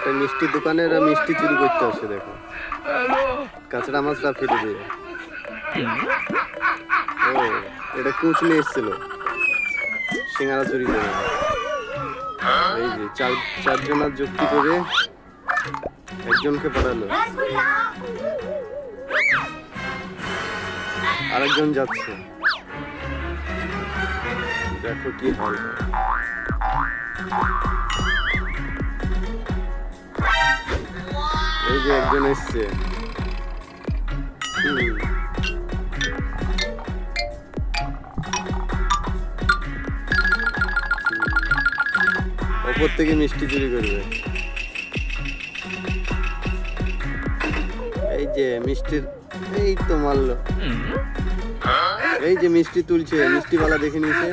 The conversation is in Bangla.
একটা মিষ্টির দোকানে এরা মিষ্টি চুরি করতে আসে, দেখো কাঁচড়া মাছটা ফেলে দিয়ে। ও এটা কোচ নিয়ে এসেছিল সিঙ্গারা চুরি করে। এই যে চারজনের যুক্তি করে একজনকে পাঠালো, আরেকজন যাচ্ছে, দেখো কি হল। এই যে একজন এসছে, ওপর থেকে মিষ্টি চুরি করবে। এই যে মিষ্টির, এই তো মারলো, এই যে মিষ্টি তুলছে, মিষ্টিওয়ালা দেখে নিয়েছে।